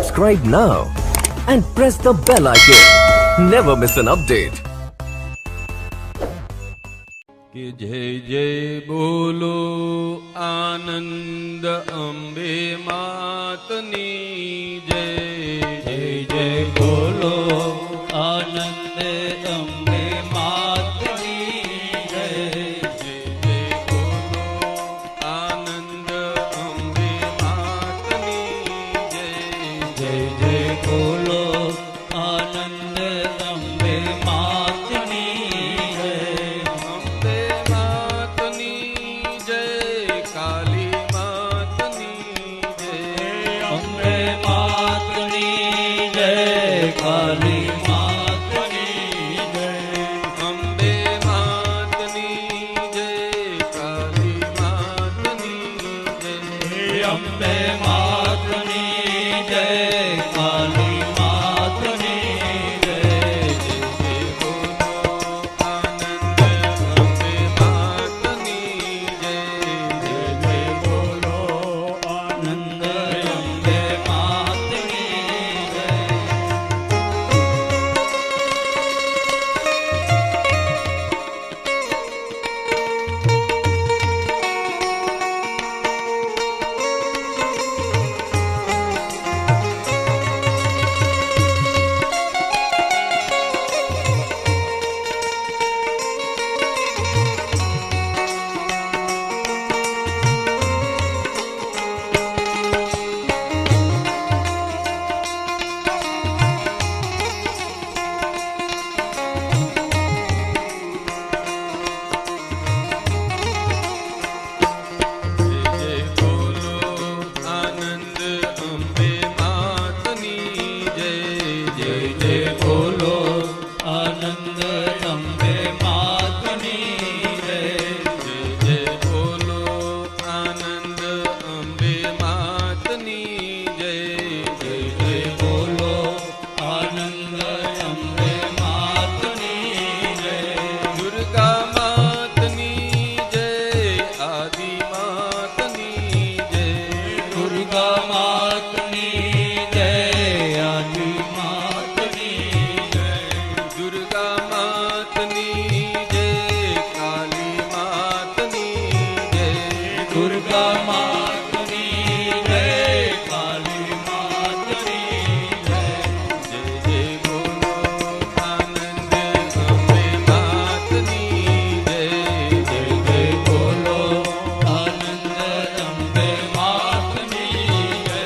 Subscribe now and press the bell icon. Never miss an update. કે જય જય બોલો આનંદ અંબે માતની જય. જય જય બોલો આનંદ અંબે માતની જય. જય જય બોલો આનંદ અંબે માતની જય. જય જય બોલો આનંદ અંબે માતની જય. અંબે માતની જય, કાલી માતની જય. અંબે માતની જય, કાલી માતની જય. અંબે માતની જય, કાલી માતની જય. અંબે માતની જય, કાલી માતની જય. બોલો આનંદ અંબે માતની જય. જય જય બોલો આનંદ અંબે માતની જય. જય જય બોલો આનંદ અંબે માતની જય. જય જય બોલો આનંદ અંબે માતની જય. દુર્ગા માતની જય, આદિ માતની જય. દુર્ગા માતની જય, આદિ માતની જય. દુર્ગા માતની જય, કાલી માતની જય. દુર્ગા માતની જય, કાલી માતની જય. જય જય બોલો આનંદ અંબે માતની જય. જય જય બોલો આનંદ અંબે માતની જય.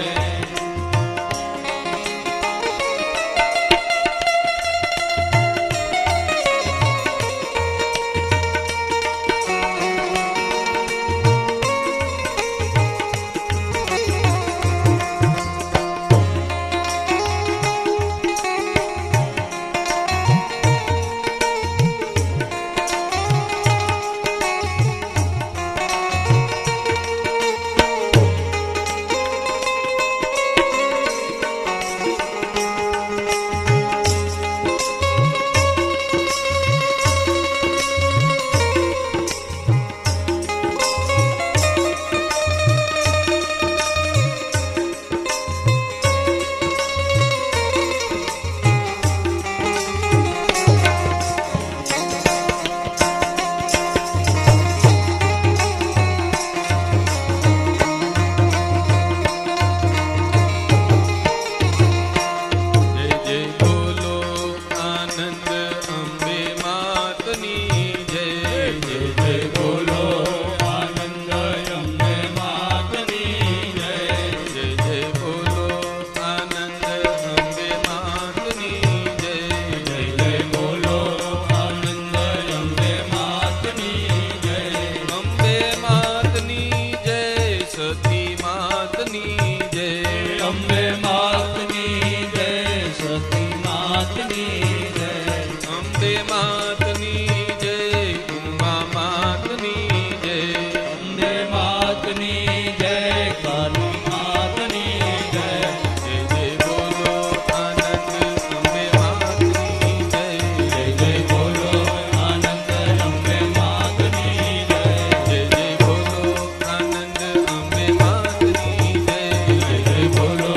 જય જય બોલો આનંદ અંબે માતની જય. જય જય બોલો આનંદ અંબે માતની જય. જય જય બોલો આનંદ અંબે માતની જય. જય જય બોલો આનંદ અંબે માતની જય. અંબે માતની જય, સતી માતની જય. અંબે માતની જય, સતી માતની જય. અંબે માતની જય, ઉમા માતની જય. અંબે માતની જય, કાલી માતની જય. જય જય બોલો આનંદ અંબે માતની જય. જય જય બોલો આનંદ અંબે માતની જય. જય જય બોલો આનંદ અંબે માતની જય. જય જય બોલો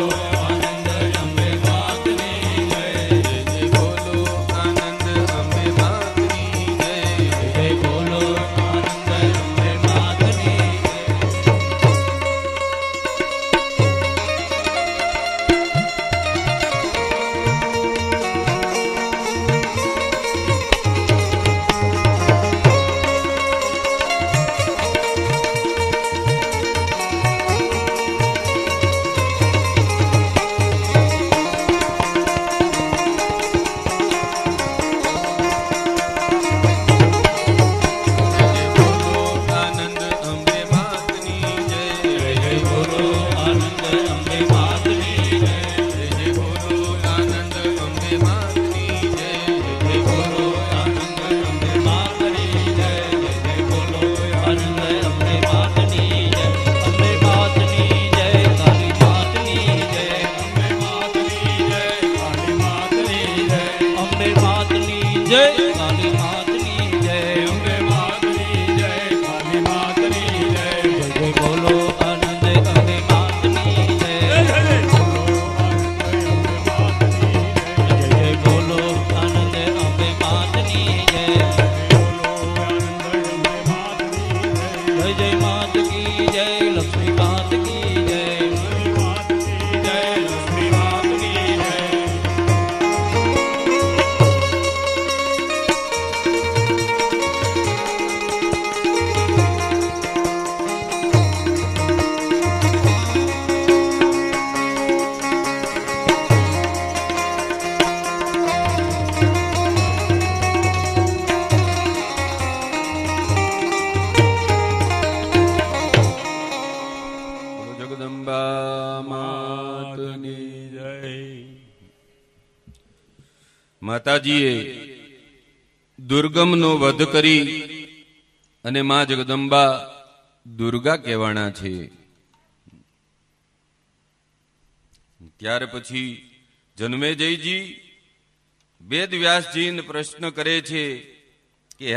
જય કાલી માતની જય અંબે માતની જય કાલી માતની જય જય જય બોલો આનંદ અંબે માતની જય જય જય બોલો આનંદ અંબે માતની જય જય જય બોલો આનંદ અંબે માતની જય જય જય માત કી જય લક્ષ્મી માત કી જય જય લક્ષ્મી માતની જય જગદંબા માતની જય માતાજીએ દુર્ગમનો વધ કરી અને માં જગદંબા દુર્ગા કહેવાના છે. ત્યાર પછી જન્મેજયજી વેદ વ્યાસજીને પ્રશ્ન કરે છે કે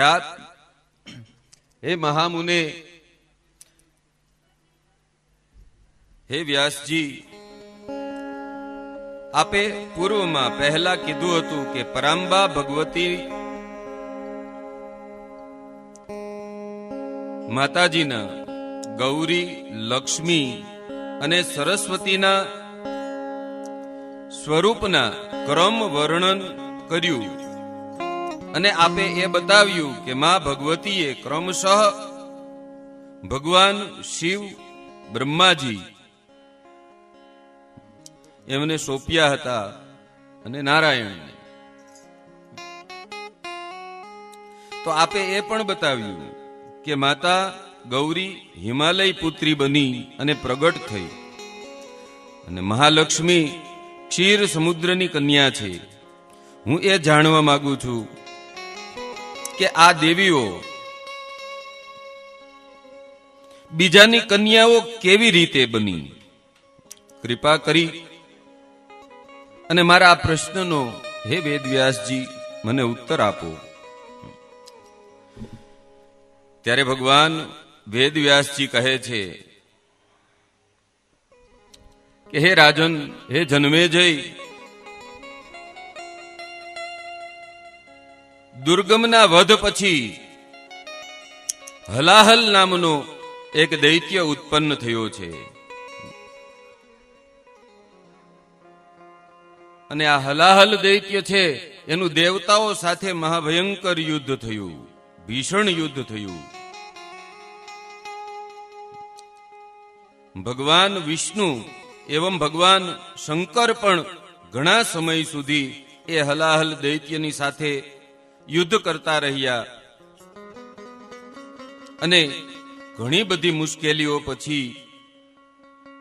હે મહામુને, હે વ્યાસજી, આપે પૂર્વમાં પહેલા કીધું હતું કે પરાંબા ભગવતી માતાજીના ગૌરી, લક્ષ્મી અને સરસ્વતીના સ્વરૂપના ક્રમ વર્ણન કર્યું અને આપે એ બતાવ્યું કે માં ભગવતીએ ક્રમશઃ ભગવાન શિવ, બ્રહ્માજી એમને સોંપ્યા હતા અને નારાયણને. તો આપે એ પણ બતાવ્યું કે માતા ગૌરી હિમાલય પુત્રી બની અને પ્રગટ થઈ અને મહાલક્ષ્મી ક્ષીર સમુદ્રની કન્યા છે. હું એ જાણવા માંગુ છું કે આ દેવીઓ બીજાની કન્યાઓ કેવી રીતે બની? કૃપા કરી અને મારા આ પ્રશ્નનો હે વેદવ્યાસજી મને ઉત્તર આપો. ત્યારે ભગવાન વેદવ્યાસજી કહે છે કે હે રાજન, હે જન્મેજય, દુર્ગમના વધ પછી હલાહલ નામનો એક દૈત્ય ઉત્પન્ન થયો છે અને આ હલાહલ દૈત્ય છે એનું દેવતાઓ સાથે મહાભયંકર યુદ્ધ થયું, ભીષણ યુદ્ધ થયું. ભગવાન વિષ્ણુ એવં ભગવાન શંકર પણ ઘણા સમય સુધી એ હલાહલ દૈત્યની સાથે યુદ્ધ કરતા રહ્યા અને ઘણી બધી મુશ્કેલીઓ પછી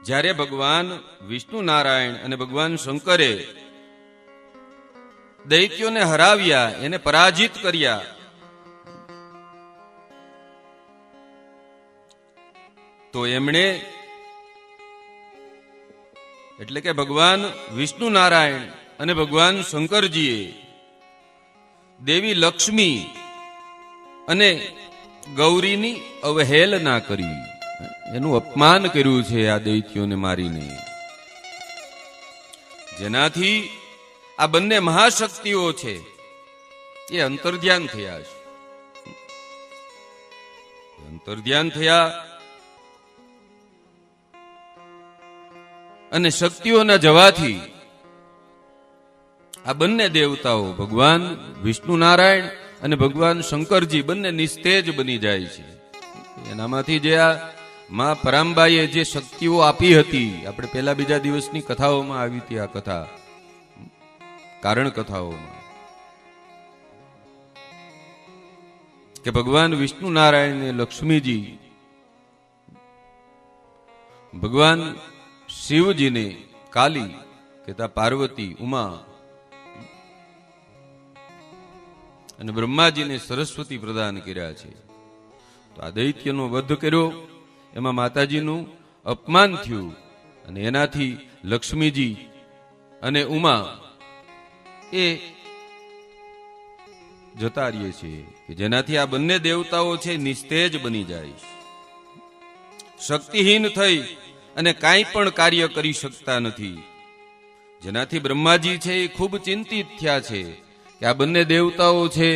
જ્યારે ભગવાન વિષ્ણુ નારાયણ અને ભગવાન શંકરે દૈત્યોને હરાવ્યા, એને પરાજિત કર્યા, તો એમણે એટલે કે ભગવાન વિષ્ણુ નારાયણ અને ભગવાન શંકરજીએ દેવી લક્ષ્મી અને ગૌરીની અવહેલના કરી, એનું અપમાન કર્યું છે આ દૈત્યોને મારીને, જેનાથી આ બંને મહાશક્તિઓ છે એ અંતર્ધ્યાન થયા છે. અંતર્ધ્યાન થયા અને શક્તિઓના જવાથી આ બંને દેવતાઓ ભગવાન વિષ્ણુ નારાયણ અને ભગવાન શંકરજી બંને નિસ્તેજ બની જાય છે. એનામાંથી જે આ માં પરાંબાએ જે શક્તિઓ આપી હતી, આપણે પહેલા બીજા દિવસની કથાઓમાં આવી હતી આ કથા, કારણ કથાઓમાં, કે ભગવાન વિષ્ણુ નારાયણ ને લક્ષ્મીજી ભગવાન શિવજીને કાલી કહેતા પાર્વતી, ઉમા અને બ્રહ્માજીને સરસ્વતી પ્રદાન કર્યા છે. તો આ દૈત્યનો વધ કર્યો, એમાં માતાજીનું અપમાન થયું અને એનાથી લક્ષ્મીજી અને ઉમા એ જતા રહીએ છીએ કે જેનાથી આ બંને દેવતાઓ છે નિસ્તેજ બની જાય, શક્તિહીન થઈ અને કાંઈ પણ કાર્ય કરી શકતા નથી. જેનાથી બ્રહ્માજી છે એ ખૂબ ચિંતિત થયા છે કે આ બંને દેવતાઓ છે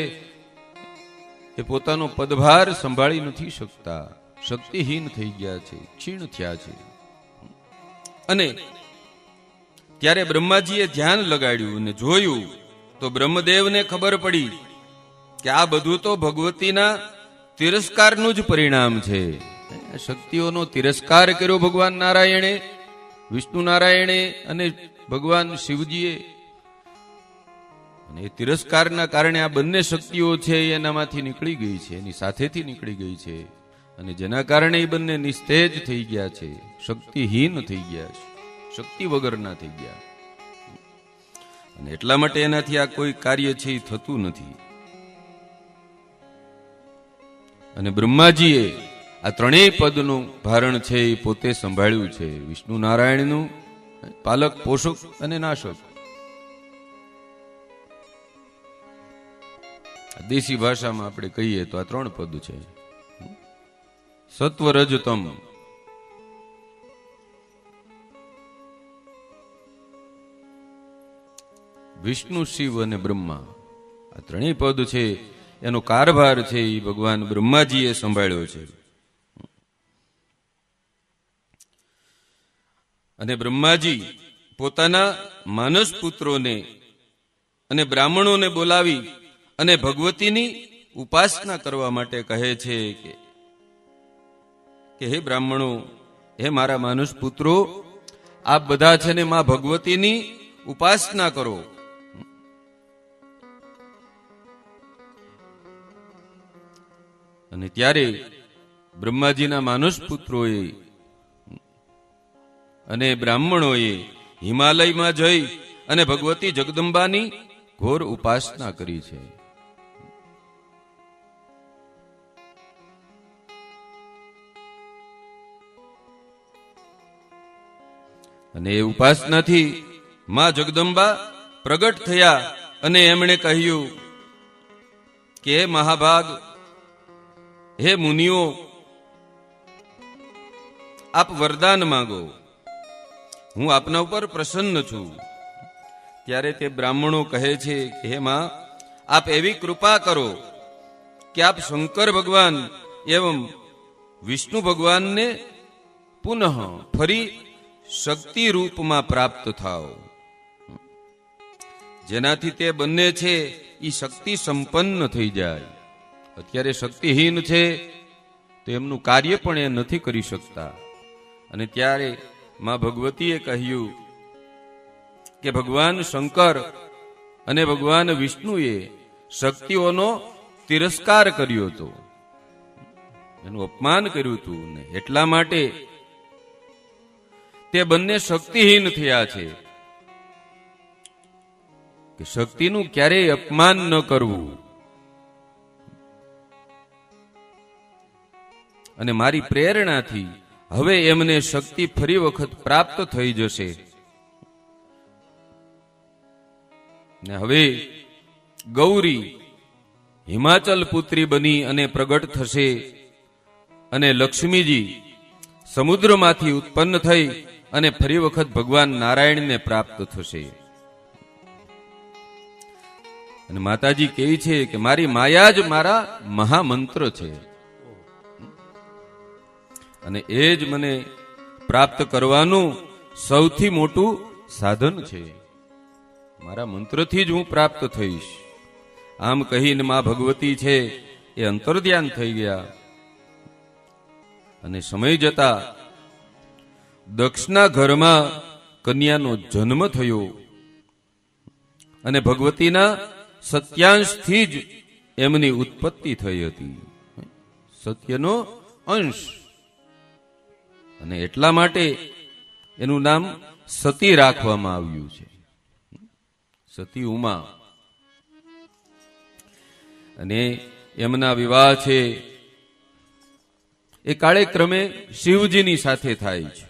એ પોતાનો પદભાર સંભાળી નથી શકતા, શક્તિહીન થઈ ગયા છે, ક્ષીણ થયા છે. અને ત્યારે બ્રહ્માજીએ ધ્યાન લગાડ્યું અને જોયું તો બ્રહ્મદેવને ખબર પડી કે આ બધું તો ભગવતીના તિરસ્કારનું જ પરિણામ છે. શક્તિઓનો તિરસ્કાર કર્યો ભગવાન નારાયણે, વિષ્ણુ નારાયણે અને ભગવાન શિવજીએ. અને એ તિરસ્કારના કારણે આ બંને શક્તિઓ છે એનામાંથી નીકળી ગઈ છે, એની સાથેથી નીકળી ગઈ છે. અને જેના કારણે એ બંને નિસ્તેજ થઈ ગયા છે, શક્તિહીન થઈ ગયા છે, શક્તિ વગરના થઈ ગયા. અને એટલા માટે એનાથી આ કોઈ કાર્ય છે એ થતું નથી. અને બ્રહ્માજીએ આ ત્રણેય પદનું ભારણ છે એ પોતે સંભાળ્યું છે, વિષ્ણુ નારાયણનું પાલક, પોષક અને નાશક. દેશી ભાષામાં આપણે કહીએ તો આ ત્રણ પદ છે, સત્વ રજ તમ. વિષ્ણુ, શિવ અને બ્રહ્મા, આ ત્રણેય પદ છે એનો કારભાર છે એ ભગવાન બ્રહ્માજીએ સંભાળ્યો છે. અને બ્રહ્માજી પોતાના માનસ પુત્રોને અને બ્રાહ્મણોને બોલાવી અને ભગવતીની ઉપાસના કરવા માટે કહે છે કે હે બ્રાહ્મણો, હે મારા માનુષ પુત્રો, આપ બધા છે ને માં ભગવતીની ઉપાસના કરો. અને ત્યારે બ્રહ્માજીના માનુષ પુત્રોએ અને બ્રાહ્મણોએ હિમાલયમાં જઈ અને ભગવતી જગદંબાની ઘોર ઉપાસના કરી છે. અને એ ઉપાસનાથી માં જગદંબા પ્રગટ થયા અને એમણે કહ્યું કે હે મહાભાગ, હે મુનિઓ, આપ વરદાન માંગો, હું આપના ઉપર પ્રસન્ન છું. ત્યારે તે બ્રાહ્મણો કહે છે કે હે માં, આપ એવી કૃપા કરો કે આપ શંકર ભગવાન એવં વિષ્ણુ ભગવાનને પુનઃ ફરી શક્તિ રૂપમાં પ્રાપ્ત થાઓ, જેનાથી તે બંને છે એ શક્તિ સંપન્ન થઈ જાય. અત્યારે શક્તિહીન છે તો એમનું કાર્ય પણ એ નથી કરી શકતા. અને ત્યારે માં ભગવતીએ કહ્યું કે ભગવાન શંકર અને ભગવાન વિષ્ણુએ શક્તિઓનો તિરસ્કાર કર્યો હતો, એનું અપમાન કર્યું હતું, ને એટલા માટે તે બંને શક્તિહીન થયા છે. કે શક્તિનું ક્યારેય અપમાન ન કરવું. અને મારી પ્રેરણાથી હવે એમને શક્તિ ફરી વખત પ્રાપ્ત થઈ જશે. ને હવે ગૌરી હિમાચલ પુત્રી બની અને પ્રગટ થશે, અને લક્ષ્મીજી સમુદ્રમાંથી ઉત્પન્ન થઈ અને ફરી વખત ભગવાન નારાયણને પ્રાપ્ત થશે. અને માતાજી કહે છે કે મારી માયા જ મારા મહામંત્ર છે, અને એ જ મને પ્રાપ્ત કરવાનું સૌથી મોટું સાધન છે. મારા મંત્રથી જ હું પ્રાપ્ત થઈશ. આમ કહીને માં ભગવતી છે એ અંતર્ધ્યાન થઈ ગયા. અને સમય જતા દક્ષના ઘરમાં કન્યાનો જન્મ થયો, અને ભગવતીના સત્યાંશથી જ એમની ઉત્પત્તિ થઈ હતી, સત્યનો અંશ. અને એટલા માટે એનું નામ સતી રાખવામાં આવ્યું છે, સતી ઉમા. અને એમના વિવાહ છે એ કાળે ક્રમે શિવજીની સાથે થાય છે.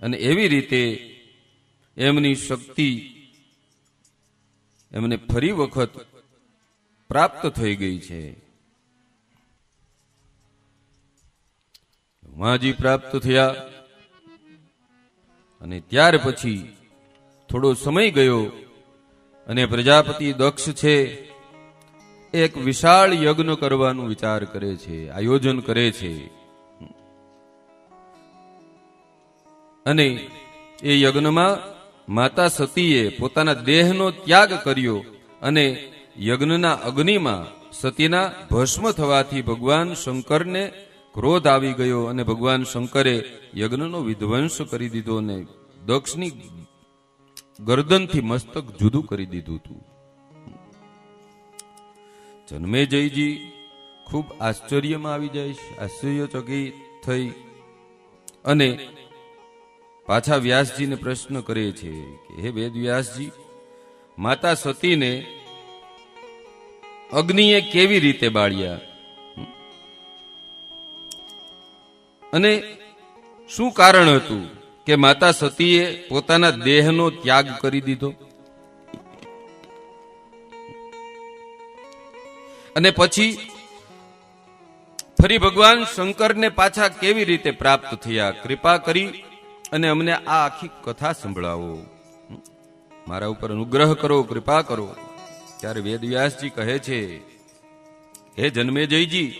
અને એવી રીતે એમની શક્તિ એમને ફરી વખત પ્રાપ્ત થઈ ગઈ છે. ઉમાજી પ્રાપ્ત થયા અને ત્યાર પછી થોડો સમય ગયો અને પ્રજાપતિ દક્ષ છે એક વિશાળ યજ્ઞ કરવાનું વિચાર કરે છે, આયોજન કરે છે. અને એ યજ્ઞમાં માતા સતીએ પોતાના દેહનો ત્યાગ કર્યો અને યજ્ઞના અગ્નિમાં સતીના ભસ્મ થવાથી ભગવાન શંકરને ક્રોધ આવી ગયો અને ભગવાન શંકરે યજ્ઞનો વિધ્વંસ કરી દીધો અને દક્ષની ગરદનથી મસ્તક જુદું કરી દીધું હતું. જન્મેજયજી ખૂબ આશ્ચર્યમાં આવી જાય છે, આશ્ચર્યચકિત થઈ અને પાછા વ્યાસજીને પ્રશ્ન કરે છે કે હે વેદ વ્યાસજી, માતા સતીને અગ્નિએ કેવી રીતે બાળ્યા અને શું કારણ હતું કે માતા સતીએ પોતાના દેહનો ત્યાગ કરી દીધો અને પછી ફરી ભગવાન શંકરને પાછા કેવી રીતે પ્રાપ્ત થયા? કૃપા કરી અને અમને આ આખી કથા સંભળાવો, મારા ઉપર અનુગ્રહ કરો, કૃપા કરો. ત્યારે વેદવ્યાસજી કહે છે, હે જન્મેજયજી,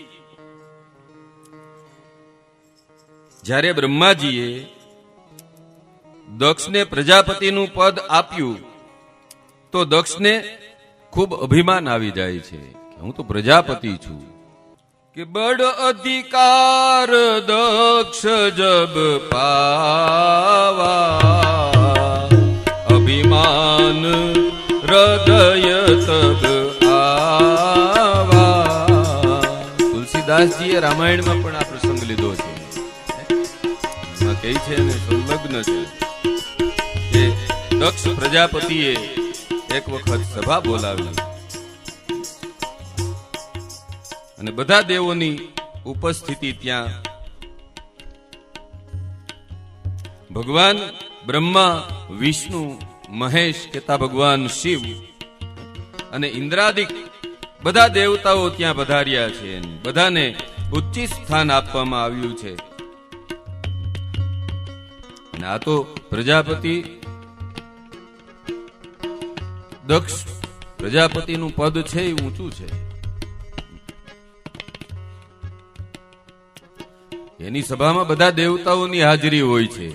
જ્યારે બ્રહ્માજીએ દક્ષને પ્રજાપતિનું પદ આપ્યું તો દક્ષને ખૂબ અભિમાન આવી જાય છે કે હું તો પ્રજાપતિ છું. કે બડ અધિકાર દક્ષ જબ પાવા, અભિમાન હૃદય તબ આવા. તુલસીદાસજીએ રામાયણમાં પણ આ પ્રસંગ લીધો છે. એમાં કહે છે ને સંલગ્ન છે કે દક્ષ પ્રજાપતિએ એક વખત સભા બોલાવી અને બધા દેવોની ઉપસ્થિતિ ત્યાં ભગવાન બ્રહ્મા, વિષ્ણુ, મહેશ કહેતા ભગવાન શિવ અને ઇન્દ્રાદિક બધા દેવતાઓ ત્યાં પધાર્યા છે. બધાને ઉચ્ચ સ્થાન આપવામાં આવ્યું છે. અને આ તો પ્રજાપતિ દક્ષ પ્રજાપતિનું પદ છે એ ઊંચું છે. એની સભામાં બધા દેવતાઓની હાજરી હોય છે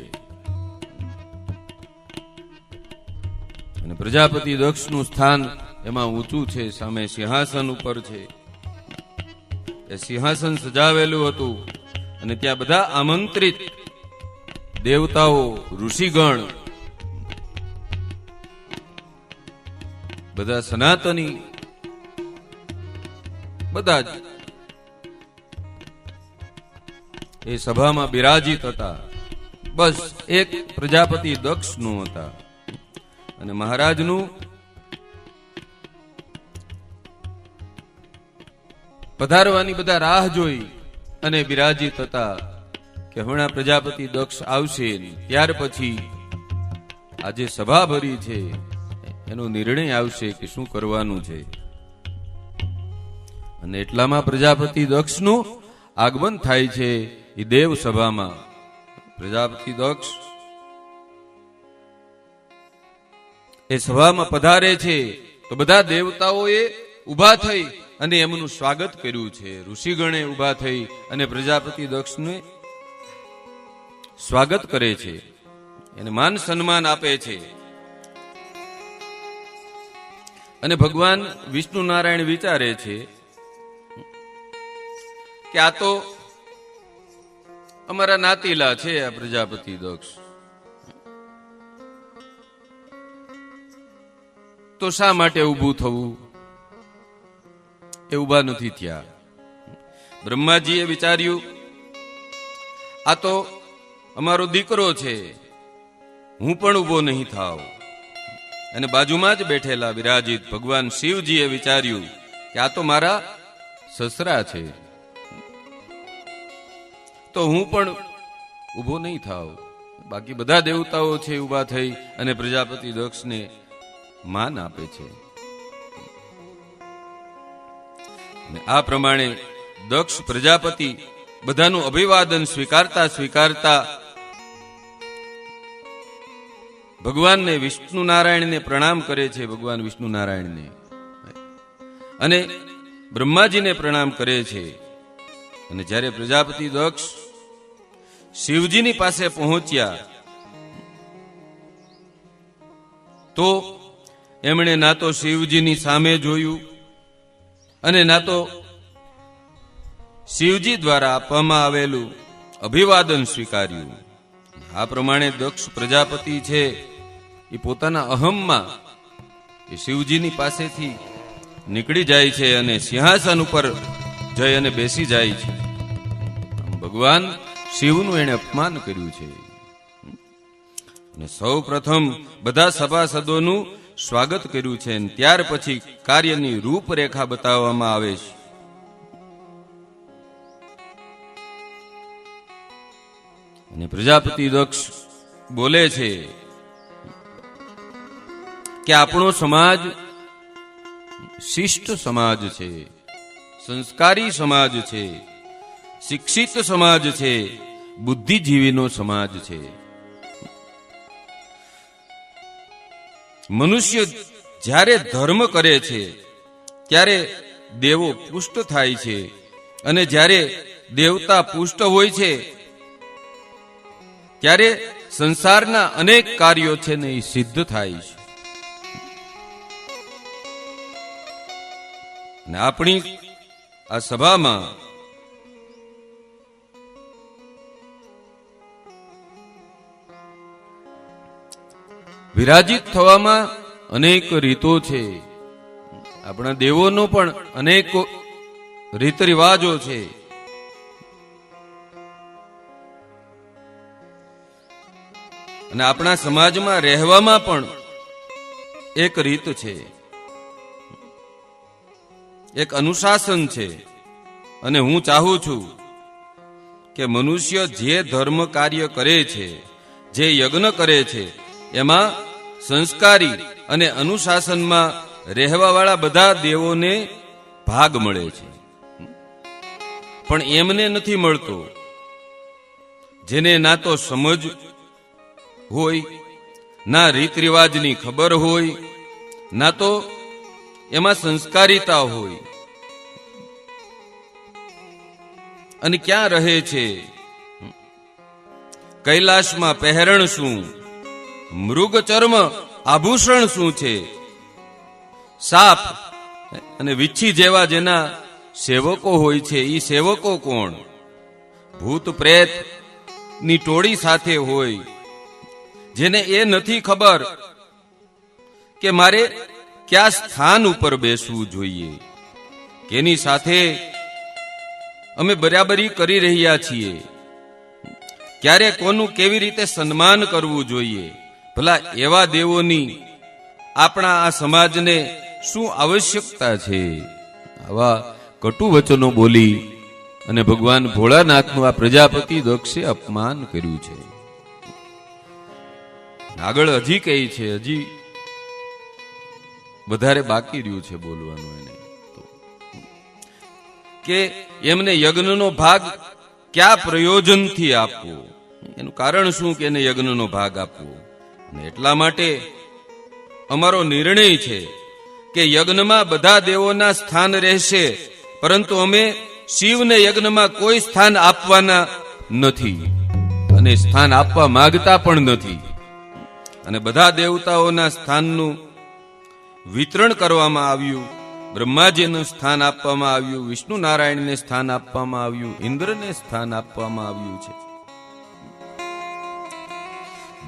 અને પ્રજાપતિ દક્ષનું સ્થાન એમાં ઊંચું છે. સામે સિંહાસન ઉપર છે. એ સિંહાસન સજાવેલું હતું અને ત્યાં બધા આમંત્રિત દેવતાઓ, ઋષિગણ, બધા સનાતની, બધા જ એ સભામાં બિરાજિત હતા. બસ એક પ્રજાપતિ દક્ષનું હતા અને મહારાજનું પધારવાની બધા રાહ જોઈ અને બિરાજિત હતા કે હમણાં પ્રજાપતિ દક્ષ આવશે, ત્યાર પછી આજે સભા ભરી છે એનો નિર્ણય આવશે કે શું કરવાનું છે. અને એટલામાં પ્રજાપતિ દક્ષનું આગમન થાય છે એ દેવ સભામાં. પ્રજાપતિ દક્ષ એ સભામાં પધારે છે તો બધા દેવતાઓએ ઉભા થઈ અને એમનું સ્વાગત કર્યું છે. ઋષિગણે ઉભા થઈ અને પ્રજાપતિ દક્ષને સ્વાગત કરે છે, એને માન સન્માન આપે છે. અને ભગવાન વિષ્ણુ નારાયણ વિચારે છે કે આ તો અમારા નાતીલા છે આ પ્રજાપતિ દક્ષ, તો શા માટે ઊભું થવું? એ ઊભા નથી થયા. બ્રહ્માજીએ વિચાર્યું આ તો અમારો દીકરો છે, હું પણ ઊભો નહીં થાવ. અને બાજુમાં જ બેઠેલા વિરાજિત ભગવાન શિવજીએ વિચાર્યું કે આ તો મારા સસરા છે, તો હું પણ ઊભો નહીં થાવ. બાકી બધા દેવતાઓ છે ઊભા થઈ અને પ્રજાપતિ દક્ષને માન આપે છે. અને આ પ્રમાણે દક્ષ પ્રજાપતિ બધાનું અભિવાદન સ્વીકારતા સ્વીકારતા ભગવાનને વિષ્ણુ નારાયણને પ્રણામ કરે છે. ભગવાન વિષ્ણુ નારાયણને અને બ્રહ્માજીને પ્રણામ કરે છે. અને જ્યારે પ્રજાપતિ દક્ષ શિવજીની પાસે પહોંચ્યા તો એમણે ના તો શિવજીની સામે જોયું અને ના તો શિવજી દ્વારા આપવામાં આવેલું અભિવાદન સ્વીકાર્યું. આ પ્રમાણે દક્ષ પ્રજાપતિ છે એ પોતાના અહમમાં એ શિવજીની પાસેથી નીકળી જાય છે અને સિંહાસન ઉપર જઈ અને બેસી જાય છે. ભગવાન શિવનું એણે અપમાન કર્યું છે. અને સૌ પ્રથમ બધા સભાસદોનું સ્વાગત કર્યું છે. ત્યાર પછી કાર્યની રૂપરેખા બતાવવામાં આવે છે. અને પ્રજાપતિ દક્ષ બોલે છે કે આપણો સમાજ શિષ્ટ સમાજ છે, સંસ્કારી સમાજ છે, શિક્ષિત સમાજ છે, બુદ્ધિજીવીનો સમાજ છે. મનુષ્ય જ્યારે ધર્મ કરે છે ત્યારે દેવો પુષ્ટ થાય છે અને જ્યારે દેવતા પુષ્ટ હોય છે ત્યારે સંસારના અનેક કાર્યો છે ને એ સિદ્ધ થાય છે. અને આપણી આ સભામાં વિરાજિત થવામાં અનેક રીતો છે. આપણા દેવોનો પણ અનેક રીત રિવાજો છે. અને આપણા સમાજમાં રહેવામાં પણ એક રીત છે, એક અનુશાસન છે. અને હું ચાહું છું કે મનુષ્ય જે ધર્મ કાર્ય કરે છે, જે યજ્ઞ કરે છે, એમાં સંસ્કારી અને અનુશાસનમાં રહેવાવાળા બધા દેવોને ભાગ મળે છે. પણ એમને નથી મળતો જેને ના તો સમજ હોય, ના રીત રિવાજની ખબર હોય, ના તો એમાં સંસ્કારિતા હોય. અને ક્યાં રહે છે? કૈલાશમાં પહેરણ શું, મૃગ ચર્મ આભૂષણ શું છે, સાપ અને વિચ્છી જેવા જેના સેવકો હોય છે એ સેવકો કોણ? ભૂત પ્રેત ની ટોળી સાથે હોય, જેને એ નથી ખબર કે મારે કયા સ્થાન ઉપર બેસવું જોઈએ, કેની સાથે અમે બરાબરી કરી રહ્યા છીએ, ક્યારે કોનું કેવી રીતે સન્માન કરવું જોઈએ. ભલા એવા દેવોની આપણા આ સમાજને શું આવશ્યકતા છે? આવા કટુ વચનો બોલી અને ભગવાન ભોળાનાથનું આ પ્રજાપતિ દક્ષે અપમાન કર્યું છે. આગળ હજી કહે છે, હજી વધારે બાકી રહ્યું છે બોલવાનું એને, કે એમને યજ્ઞનો ભાગ કયા પ્રયોજનથી આપવો, એનું કારણ શું કે એને યજ્ઞનો ભાગ આપવો. અને એટલા માટે અમારો નિર્ણય છે કે યજ્ઞમાં બધા દેવોના સ્થાન રહેશે, પરંતુ અમે શિવને યજ્ઞમાં કોઈ સ્થાન આપવાના નથી અને સ્થાન આપવા માંગતા પણ નથી. અને બધા દેવતાઓના સ્થાનનું વિતરણ કરવામાં આવ્યું. બ્રહ્માજીને સ્થાન આપવામાં આવ્યું, વિષ્ણુ નારાયણને સ્થાન આપવામાં આવ્યું, ઇન્દ્રને સ્થાન આપવામાં આવ્યું છે.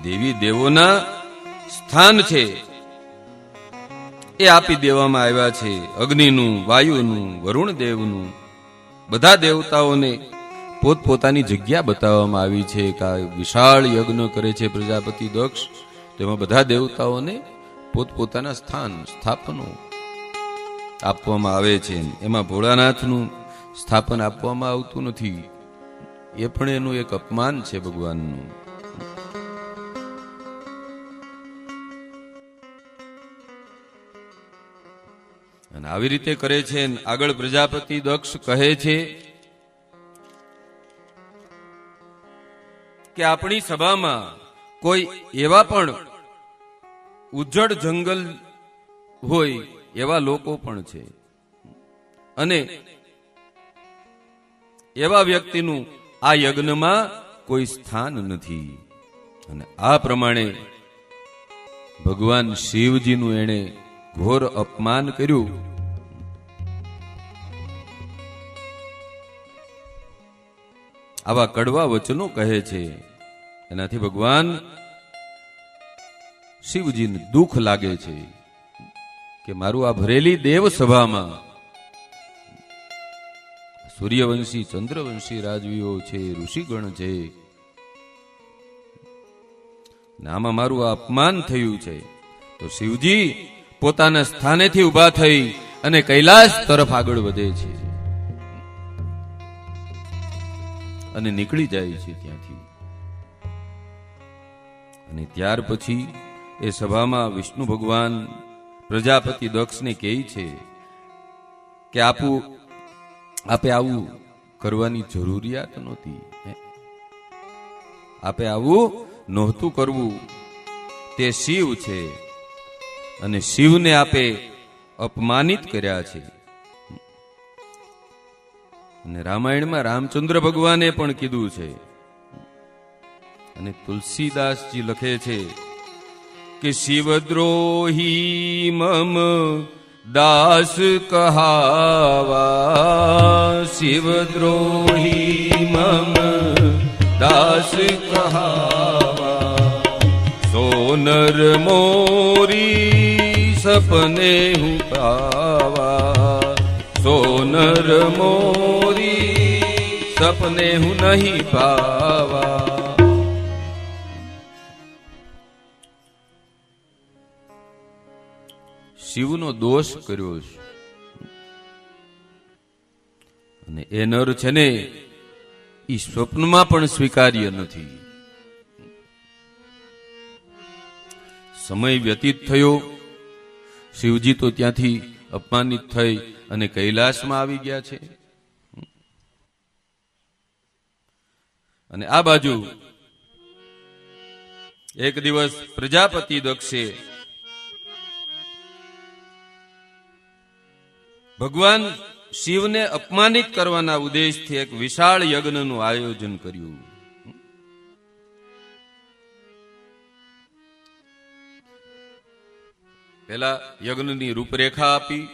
દેવી દેવોના સ્થાન છે એ આપી દેવામાં આવ્યા છે. અગ્નિનું, વાયુનું, વરુણ દેવનું, બધા દેવતાઓને પોતપોતાની જગ્યા બતાવવામાં આવી છે. કે વિશાળ યજ્ઞ કરે છે પ્રજાપતિ દક્ષ, તેમાં બધા દેવતાઓને પોતપોતાના સ્થાન સ્થાપનો આપવામાં આવે છે. એમાં ભોળાનાથનું સ્થાપન આપવામાં આવતું નથી. એ પણ એનું એક અપમાન છે ભગવાનનું. અને આવી રીતે કરે છે. આગળ પ્રજાપતિ દક્ષ કહે છે કે આપણી સભામાં કોઈ એવા પણ ઉજ્જડ જંગલ હોય એવા લોકો પણ છે, અને એવા વ્યક્તિનું આ યજ્ઞમાં કોઈ સ્થાન નથી. અને આ પ્રમાણે ભગવાન શિવજીનું એણે ઘોર અપમાન કર્યું. આવા કડવા વચનો કહે છે. એનાથી ભગવાન શિવજીને દુઃખ લાગે છે કે મારું આ ભરેલી દેવ સભામાં સૂર્યવંશી ચંદ્રવંશી રાજવીઓ છે, ઋષિગણ છે, આમાં મારું આ અપમાન થયું છે. તો શિવજી પોતાના સ્થાનેથી ઉભા થઈ અને કૈલાસ તરફ આગળ વધે છે અને નીકળી જાય છે ત્યાંથી. અને ત્યાર પછી એ સભામાં વિષ્ણુ ભગવાન પ્રજાપતિ દક્ષને કહે છે કે આપે આવું કરવાની જરૂરિયાત નહોતી, આપે આવું નહોતું કરવું. તે શિવ છે અને શિવને આપે અપમાનિત કર્યા છે. અને રામાયણમાં રામચંદ્ર ભગવાને પણ કીધું છે. અને તુલસીદાસજી લખે છે કે શિવદ્રોહી મમ દાસ કહાવા, શિવદ્રોહી મમ દાસ કહાવા, સોનર મોરી સપને હું પાવા, સોનર મોરી સપને હું નહીં પાવા. શિવનો દોષ કર્યો છે. અને એ નર છે ને એ સ્વપ્નમાં પણ સ્વીકાર્ય નથી. સમય વ્યતીત થયો, શિવજી તો ત્યાંથી અપમાનિત થઈ અને કૈલાસમાં આવી ગયા છે. અને આ બાજુ એક દિવસ પ્રજાપતિ દક્ષે ભગવાન શિવને અપમાનિત કરવાના ઉદ્દેશથી એક વિશાળ યજ્ઞનું આયોજન કર્યું. પહેલા યજ્ઞની રૂપરેખા આપી,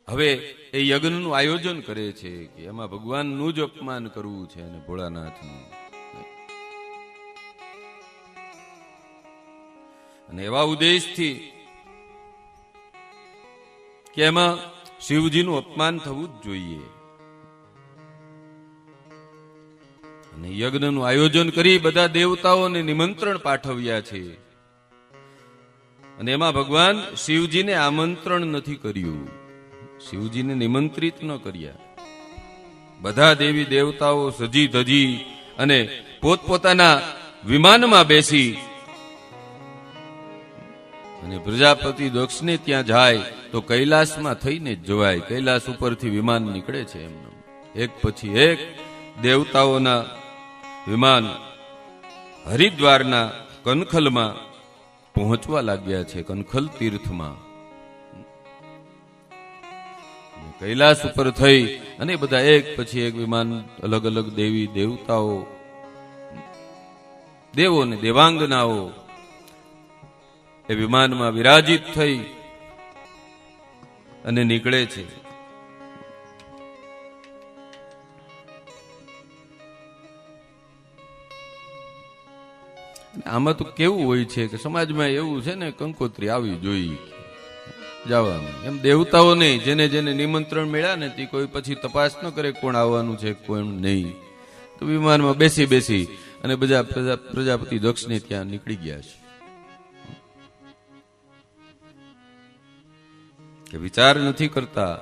હવે એ યજ્ઞનું આયોજન કરે છે કે એમાં ભગવાનનું જ અપમાન કરવું છે અને ભોળાનાથનું. અને એવા ઉદ્દેશથી કે એમાં શિવજીનું અપમાન થવું જ જોઈએ. અને યજ્ઞનું આયોજન કરી બધા દેવતાઓને નિમંત્રણ પાઠવ્યા છે. અને એમાં ભગવાન શિવજીને આમંત્રણ નથી કર્યું, શિવજીને નિમંત્રિત ન કર્યા. બધા દેવી દેવતાઓ સજી ધજી અને પોતપોતાના વિમાનમાં બેસી અને પ્રજાપતિ દક્ષને ત્યાં જાય તો કૈલાસમાં થઈને જ જવાય. કૈલાસ ઉપરથી વિમાન નીકળે છે એમનું, એક પછી એક દેવતાઓના વિમાન હરિદ્વારના કનખલમાં પહોંચવા લાગ્યા છે, કનખલ તીર્થમાં. કૈલાસ ઉપર થઈ અને બધા એક પછી એક વિમાન, અલગ અલગ દેવી દેવતાઓ, દેવો ને દેવાંગનાઓ એ વિમાનમાં વિરાજિત થઈ અને નીકળે છે. આમાં તો કેવું હોય છે કે સમાજમાં એવું છે ને, કંકોત્રી આવી જોઈ જવાનું. એમ દેવતાઓને જેને જેને નિમંત્રણ મળ્યા ને તે કોઈ પછી તપાસ ન કરે કોણ આવવાનું છે કોણ નહીં. તો વિમાનમાં બેસી બેસી અને બધા પ્રજાપતિ દક્ષને ત્યાં નીકળી ગયા છે. કે વિચાર નથી કરતા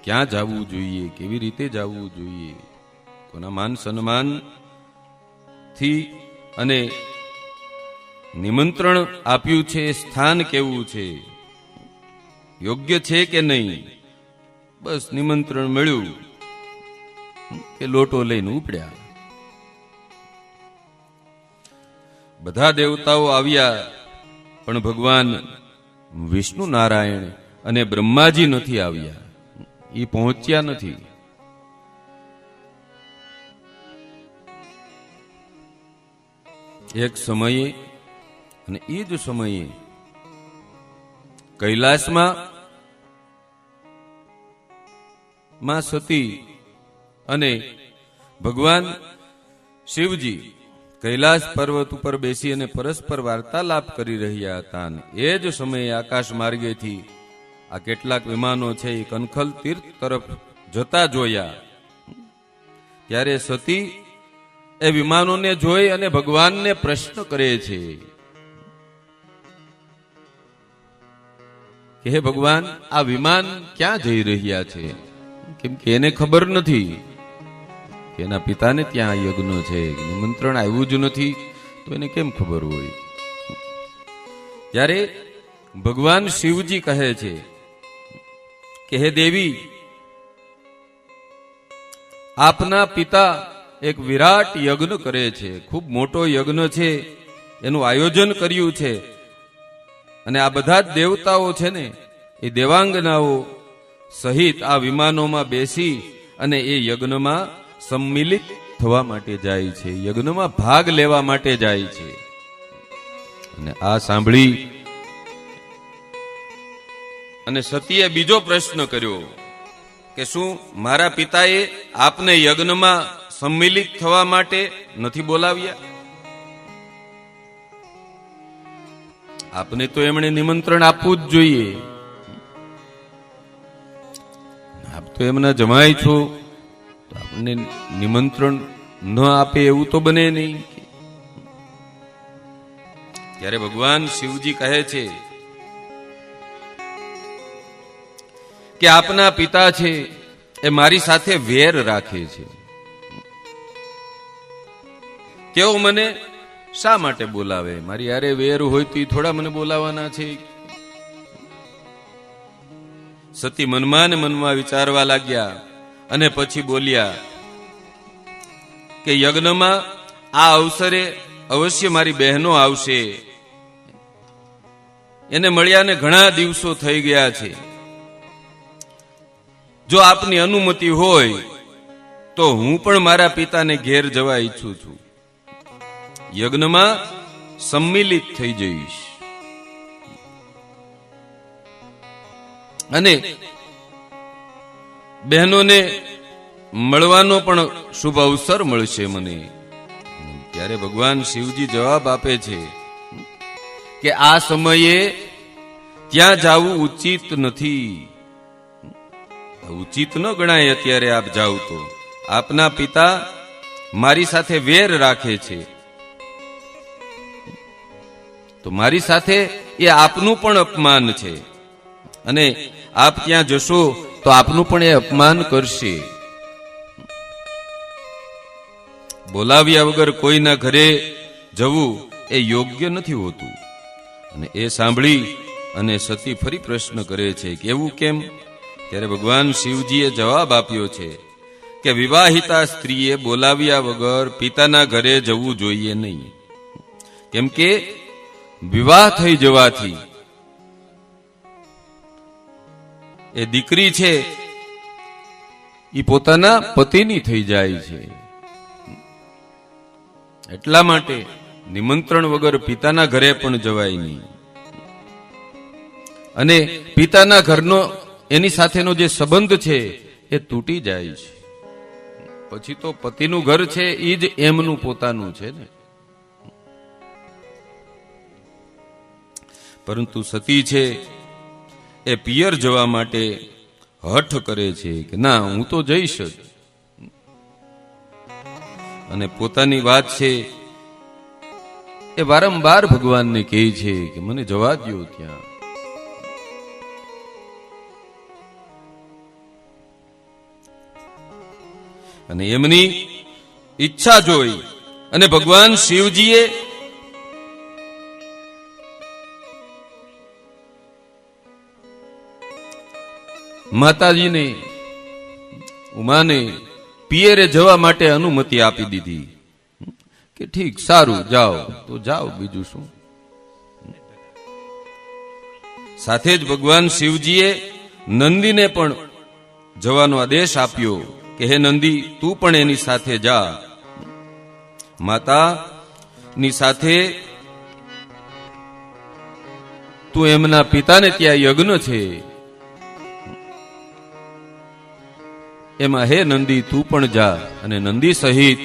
ક્યાં જવું જોઈએ, કેવી રીતે જવું જોઈએ, કોના માન સન્માન થી અને નિમંત્રણ આપ્યું છે, સ્થાન કેવું છે. યોગ્ય છે કે નહીં. બસ નિમંત્રણ મળ્યું કે લોટો લઈને ઉપડ્યા. બધા દેવતાઓ આવ્યા, પણ ભગવાન વિષ્ણુ નારાયણ અને બ્રહ્માજી નથી આવ્યા, એ પહોંચ્યા નથી. એક સમયે અને એ જ સમયે કૈલાસમાં માં સતી અને ભગવાન શિવજી કૈલાસ પર્વત ઉપર બેસી અને પરસ્પર વાર્તાલાપ કરી રહ્યા હતા. એ જ સમયે આકાશ માર્ગેથી આ કેટલાક વિમાનો છે એ કનખલ તીર્થ તરફ જતા જોયા. ત્યારે સતી એ વિમાનોને જોઈ અને ભગવાનને પ્રશ્ન કરે છે કે હે ભગવાન, આ વિમાન ક્યાં જઈ રહ્યા છે? કેમ કે એને ખબર નથી કે એના પિતાને ત્યાં યજ્ઞ છે, નિમંત્રણ આવ્યું જ નથી, તો એને કેમ ખબર હોય? ત્યારે ભગવાન શિવજી કહે છે કે હે દેવી, આપના પિતા એક વિરાટ યજ્ઞ કરે છે, ખૂબ મોટો યજ્ઞ છે, એનું આયોજન કર્યું છે, અને આ બધા જ દેવતાઓ છે ને એ દેવાંગનાઓ સહિત આ વિમાનોમાં બેસી અને એ યજ્ઞમાં સંમિલિત થવા માટે જાય છે, યજ્ઞમાં ભાગ લેવા માટે જાય છે. અને આ સાંભળી અને સતીએ બીજો પ્રશ્ન કર્યો કે શું મારા પિતાએ આપને યજ્ઞમાં સંમિલિત થવા માટે નથી બોલાવ્યા? આપને તો એમણે નિમંત્રણ આપવું જ જોઈએ. આપ તો એમના જમાઈ છો, તો આપણને નિમંત્રણ ન આપે એવું તો બને નહીં. ત્યારે ભગવાન શિવજી કહે છે કે આપના પિતા છે એ મારી સાથે વેર રાખે છે, તેઓ મને શા માટે બોલાવે? મારી યારે વેર હોય તો થોડા મને બોલાવાના છે? સતી મનમાં ને મનમાં વિચારવા લાગ્યા અને પછી બોલ્યા કે યજ્ઞમાં આ અવસરે અવશ્ય મારી બહેનો આવશે, એને મળ્યાને ઘણા દિવસો થઈ ગયા છે. જો આપની અનુમતિ હોય તો હું પણ મારા પિતાને ઘેર જવા ઈચ્છું છું, યજ્ઞમાં સંમિલિત થઈ જઈશ અને બહેનોને મળવાનો પણ શુભ અવસર મળશે મને. ત્યારે ભગવાન શિવજી જવાબ આપે છે કે આ સમયે ત્યાં જવું ઉચિત નથી, ઉચિત ન ગણાય. અત્યારે આપ જાવ તો આપના પિતા મારી સાથે વેર રાખે છે, તો મારી સાથે એ આપનું પણ અપમાન છે, અને આપ ત્યાં જશો તો આપનું પણ એ અપમાન કરશે. બોલાવ્યા વગર કોઈના ઘરે જવું એ યોગ્ય નથી હોતું. અને એ સાંભળી અને સતી ફરી પ્રશ્ન કરે છે કે એવું કેમ? ત્યારે ભગવાન શિવજીએ જવાબ આપ્યો છે કે વિવાહિતા સ્ત્રીએ બોલાવ્યા વગર પિતાના ઘરે જવું જોઈએ નહીં, કેમ કે વિવાહ થઈ જવાથી એ દીકરી છે એ પોતાના પતિની થઈ જાય છે. એટલા માટે નિમંત્રણ વગર પિતાના ઘરે પણ જવાય નહીં. અને પિતાના ઘરનો એની સાથેનો જે સંબંધ છે એ તૂટી જાય છે. પછી તો પતિનું ઘર છે એ જ એમનું પોતાનું છે ને. પરંતુ સતી છે એ પિયર જવા માટે હઠ કરે છે કે ના, હું તો જઈશ જ. અને પોતાની વાત છે એ વારંવાર ભગવાનને કહે છે કે મને જવા દ્યો ત્યાં. અને એમની ઈચ્છા જોઈ અને ભગવાન શિવજીએ માતાજીને ઉમાને પિયરે જવા માટે અનુમતિ આપી દીધી કે ઠીક સારું જાઓ તો જાઓ, બીજું શું. સાથે જ ભગવાન શિવજીએ નંદીને પણ જવાનો આદેશ આપ્યો કે હે નંદી, તું પણ એની સાથે જા. માતાની સાથે તું એમના પિતાને ત્યાં યજ્ઞ છે એમાં હે નંદી તું પણ જા. અને નંદી સહિત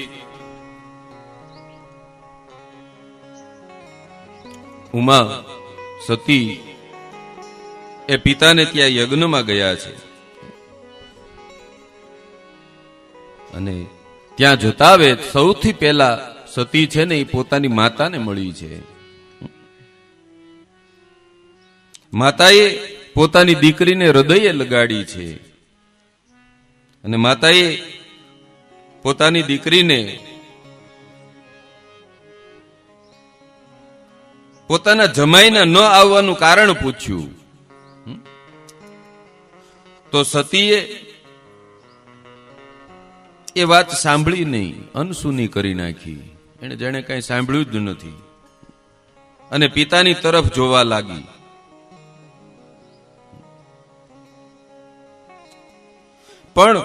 ઉમા સતી એ પિતાને ત્યાં યજ્ઞમાં ગયા છે. અને ત્યાં જતા આવે સૌથી પહેલા સતી છે ને એ પોતાની માતાને મળી છે. માતાએ પોતાની દીકરીને હૃદયે લગાડી છે અને માતાએ પોતાની દીકરીને પોતાના જમાઈના ન આવવાનું કારણ પૂછ્યું. તો સતીએ એ વાત સાંભળી નહીં, અનસુની કરી નાખી. એને જેણે કઈ સાંભળ્યું જ નથી અને પિતાની તરફ જોવા લાગી. પણ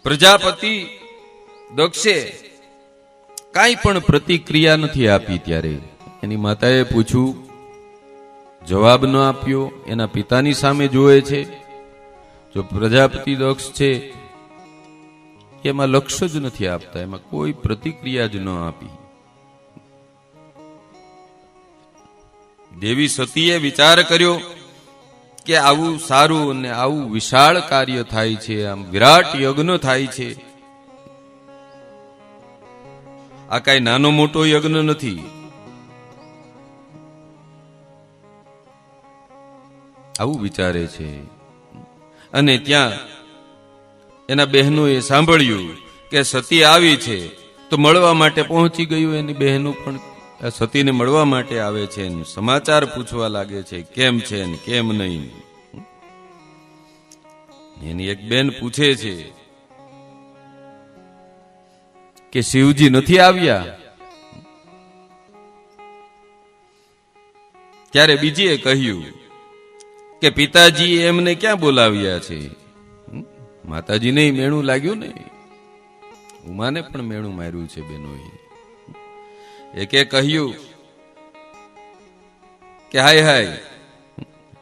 પ્રજાપતિ દક્ષે કાંઈ પણ પ્રતિક્રિયા નથી આપી. ત્યારે એની માતાએ પૂછ્યું, જવાબ ન આપ્યો. એના પિતાની સામે જોવે છે. જો પ્રજાપતિ દક્ષ છે એમાં લક્ષ્ય જ નથી આપતા, એમાં કોઈ પ્રતિક્રિયા જ ન આપી. દેવી સતીએ વિચાર કર્યો કે આવું સારું અને આવું વિશાળ કાર્ય થાય છે, આમ વિરાટ યજ્ઞ થાય છે. આ કઈ નાનો મોટો યજ્ઞ નથી. આવું વિચારે છે. અને ત્યાં એના બહેનોએ સાંભળ્યું કે સતી આવી છે તો મળવા માટે પહોંચી ગયું. એની બહેનો પણ સતીને મળવા માટે આવે છે, સમાચાર પૂછવા લાગે છે, કેમ છે ને કેમ નહીં. એની એક બેન પૂછે છે કે શિવજી નથી આવ્યા? ત્યારે બીજીએ કહ્યું કે પિતાજી એમને ક્યાં બોલાવ્યા છે. માતાજીને મેણું લાગ્યું ને, ઉમાને પણ મેણું માર્યું છે બેનોએ. એકે કહ્યું કે હાય હાય,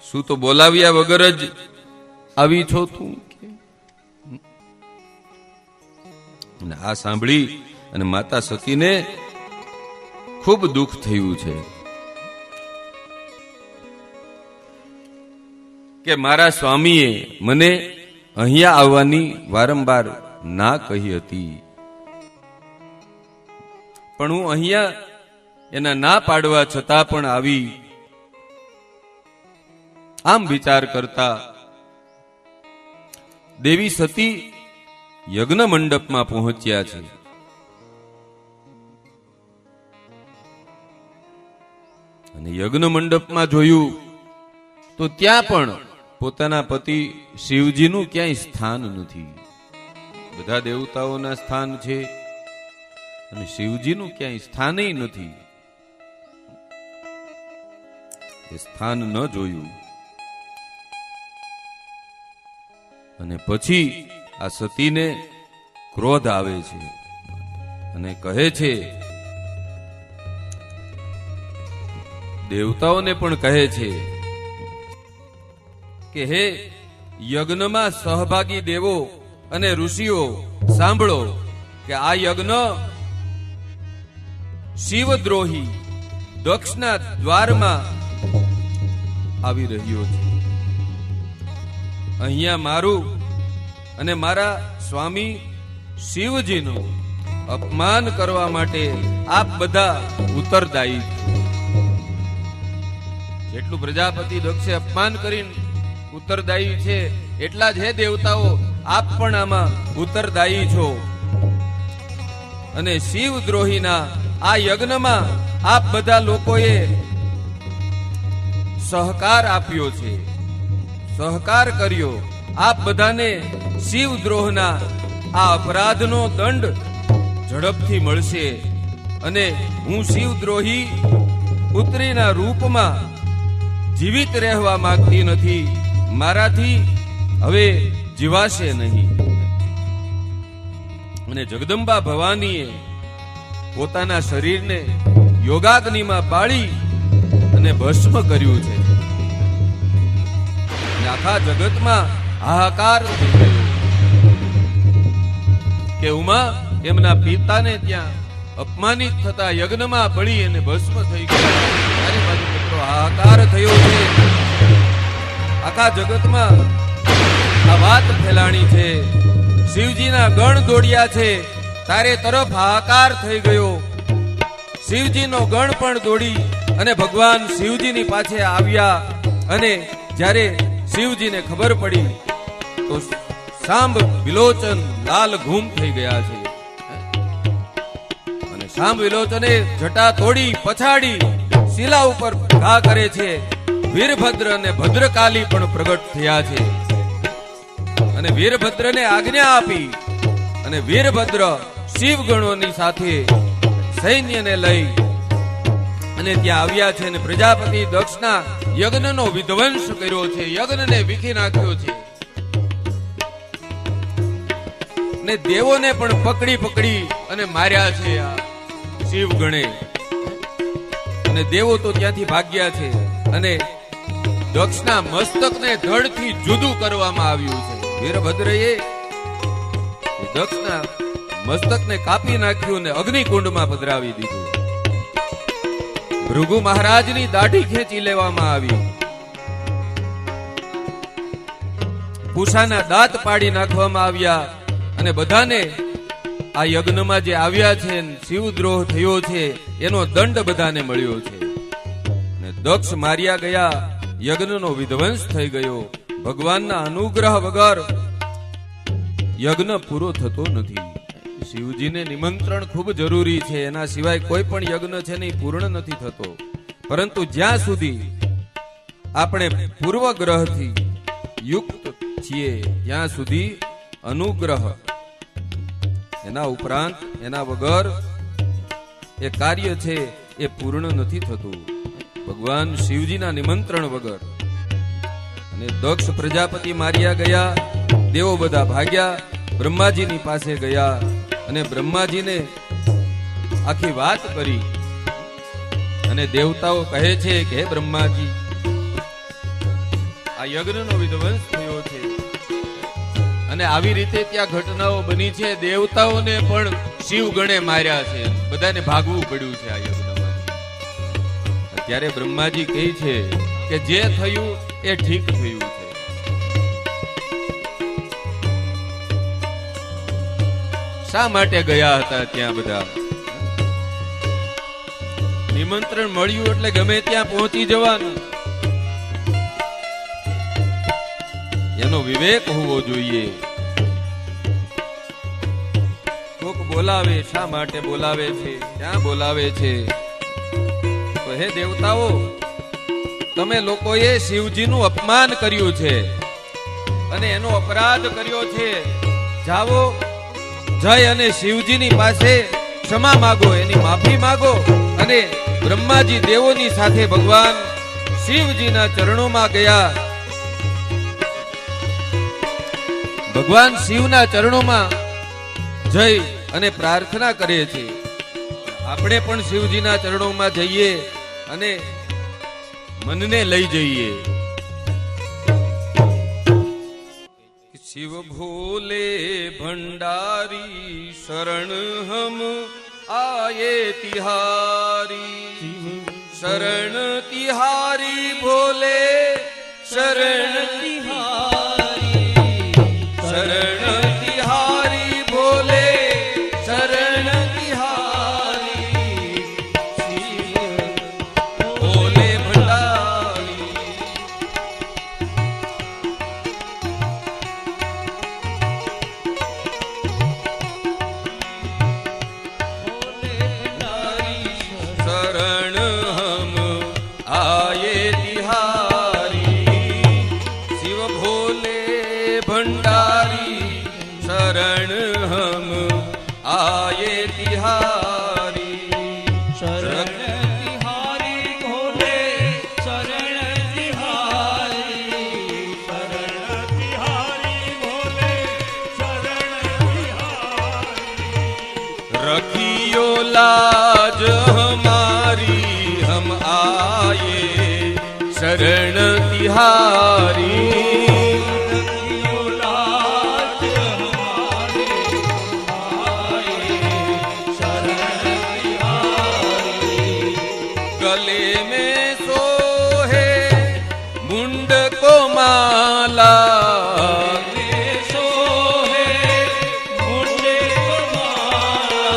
શું તો બોલાવ્યા વગર જ આવી છો તું? અને આ સાંભળી અને માતા સતીને ખૂબ દુઃખ થયું છે કે મારા સ્વામીએ મને અહીંયા આવવાની વારંવાર ના કહી હતી, પણ હું અહીંયા એના ના પાડવા છતાં પણ આવી. આમ વિચાર કરતા દેવી સતી યજ્ઞ મંડપમાં પહોંચ્યા છે. અને યજ્ઞ મંડપમાં જોયું તો ત્યાં પણ પોતાના પતિ શિવજીનું ક્યાંય સ્થાન નથી. બધા દેવતાઓના સ્થાન છે અને શિવજીનું ક્યાંય સ્થાન નથી. એ સ્થાન ન જોયું. અને પછી આ સતીને ક્રોધ આવે છે અને કહે છે, દેવતાઓને પણ કહે છે કે હે યજ્ઞમાં સહભાગી દેવો અને ઋષિઓ, સાંભળો કે આ યજ્ઞ શિવદ્રોહી દક્ષના દ્વારમાં આવી રહ્યો છે. અહીંયા મારું અને મારા સ્વામી શિવજીનું અપમાન કરવા માટે આપ બધા ઉત્તરદાયી છો. જેટલું પ્રજાપતિ દક્ષે અપમાન કરીને ઉત્તરદાયી છે એટલા જ હે દેવતાઓ, આપ પણ આમાં ઉત્તરદાયી છો. અને શિવદ્રોહીના આ યજ્ઞમાં આપ બધા લોકોએ સહકાર આપ્યો છે, સહકાર કર્યો. આપ બધાને શિવદ્રોહના આ અપરાધનો દંડ ઝડપથી મળશે અને હું શિવદ્રોહી પુત્રીના રૂપમાં જીવિત રહેવા માંગતી નથી. મારાથી હવે જીવાશે નહીં. અને જગદંબા ભવાનીએ પોતાના શરીરને યોગાગ્નિમાં બાળી અને ભસ્મ કર્યું છે. આખા જગતમાં હાહાકાર થઈ ગયો કે ઉમા એમના પિતાને ત્યાં અપમાનિત થતા યજ્ઞમાં બળી અને ભસ્મ થઈ ગયા. ચારે બાજુ મિત્રો હાહાકાર થયો છે. આખા જગતમાં આ વાત ફેલાણી છે. શિવજીના ગણ દોડ્યા છે, તારે તરફ હાહાકાર થઈ ગયો. શિવજીનો ગણ પણ દોડી અને ભગવાન શિવજીની પાસે આવ્યા. અને જ્યારે શિવજીને ખબર પડી તો સાંભ વિલોચન લાલ ઘૂમ થઈ ગયા છે. અને સાંભ વિલોચને જટા તોડી પછાડી શિલા ઉપર ઘા કરે છે. વીરભદ્ર અને ભદ્રકાલી પણ પ્રગટ થયા છે અને વીરભદ્રને આજ્ઞા આપી અને વીરભદ્ર શિવગણોની સાથે સૈન્યને લઈ અને ત્યાં આવ્યા છે અને પ્રજાપતિ દક્ષના યજ્ઞનો વિધ્વંસ કર્યો છે, યજ્ઞને વિખી નાખ્યો છે. ને દેવોને પણ પકડી પકડી અને માર્યા છે આ શિવગણે. અને દેવો તો ત્યાંથી ભાગ્યા છે અને દક્ષના મસ્તકને ધડથી જુદું કરવામાં આવ્યું છે. વીરભદ્રએ દક્ષના મસ્તકને કાપી નાખ્યું અને અગ્નિકુંડમાં પધરાવી દીધું. ભૃગુ મહારાજની દાઢી ખેંચી લેવામાં આવી. પૂછાના દાંત પાડી નાખવામાં આવ્યા અને બધાને આ યજ્ઞમાં જે આવ્યા છે શિવદ્રોહ થયો છે એનો દંડ બધાને મળ્યો છે. અને દક્ષ માર્યા ગયા, યજ્ઞનો વિધ્વંસ થઈ ગયો. ભગવાનના અનુગ્રહ વગર યજ્ઞ પૂરો થતો નથી. શિવજીને નિમંત્રણ ખૂબ જરૂરી છે, એના સિવાય કોઈ પણ યજ્ઞ છે નહીં પૂર્ણ નથી થતો. પરંતુ જ્યાં સુધી આપણે પૂર્વગ્રહથી યુક્ત છીએ ત્યાં સુધી અનુગ્રહ, એના ઉપરાંત એના વગર એ કાર્ય છે એ પૂર્ણ નથી થતું ભગવાન શિવજીના નિમંત્રણ વગર. અને દક્ષ પ્રજાપતિ માર્યા ગયા, દેવો બધા ભાગ્યા, બ્રહ્માજીની પાસે ગયા અને બ્રહ્માજીને આખી વાત કરી. અને દેવતાઓ કહે છે કે હે બ્રહ્માજી, આ યજ્ઞનો વિધ્વંસ થયો છે અને આવી રીતે ત્યાં ઘટનાઓ બની છે. દેવતાઓને પણ શિવ ગણે માર્યા છે, બધાને ભાગવું પડ્યું છે આ યજ્ઞમાં. ત્યારે બ્રહ્માજી કહે છે કે જે થયું એ ઠીક થયું છે. શા માટે ગયા હતા ત્યાં બધા? નિમંત્રણ મળ્યું એટલે ગમે ત્યાં પહોંચી જવાનું, એનો વિવેક હોવો જોઈએ. કોક બોલાવે, શા માટે બોલાવે છે, ક્યાં બોલાવે છે? તો હે દેવતાઓ, તમે લોકોએ શિવજીનું અપમાન કર્યું છે અને એનો અપરાધ કર્યો છે. જાઓ, જય અને શિવજીની પાસે ક્ષમા માગો, એની માફી માગો. અને બ્રહ્માજી દેવોની સાથે ભગવાન શિવજીના ચરણોમાં ગયા. ભગવાન શિવના ચરણોમાં જઈ અને પ્રાર્થના કરે છે. આપણે પણ શિવજીના ચરણોમાં જઈએ અને મનને લઈ જઈએ. શિવ ભોલે ભંડારી શરણ હમ આયે તિહારી, શરણ તિહારી ભોલે શરણ તિહારી, શરણ તિહારી ભોલે શરણ તિહારી, શિવ ભોલે ભંડારી. शरण हम आए तिहारी, तिहारी शरण तिहारी भोले शरण तिहारी शरण तिहारी भोले शरण तिहारी रखियो लाज हमारी हम आए शरण तिहारी रखियो लाज हमारी आए शरण तिहारी गले में सोहे मुंड को माला सोहे मुंडे माला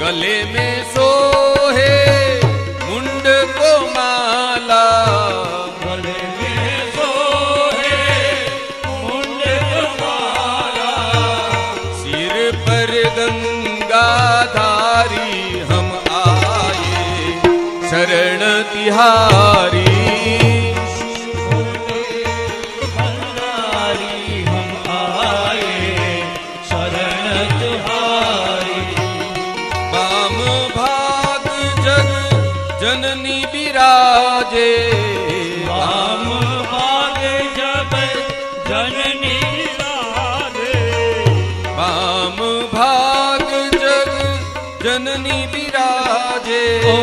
गले में सोहे मुंड को माला गले में सोहे मुंडे माला सिर पर गंगाधारी हम आए शरण तिहारी भंडारी हम आए शरण तिहारी वाम भाग जग जननी विराजे वाम भाग जब जननी राधे वाम भाग जग जननी विराजे ओ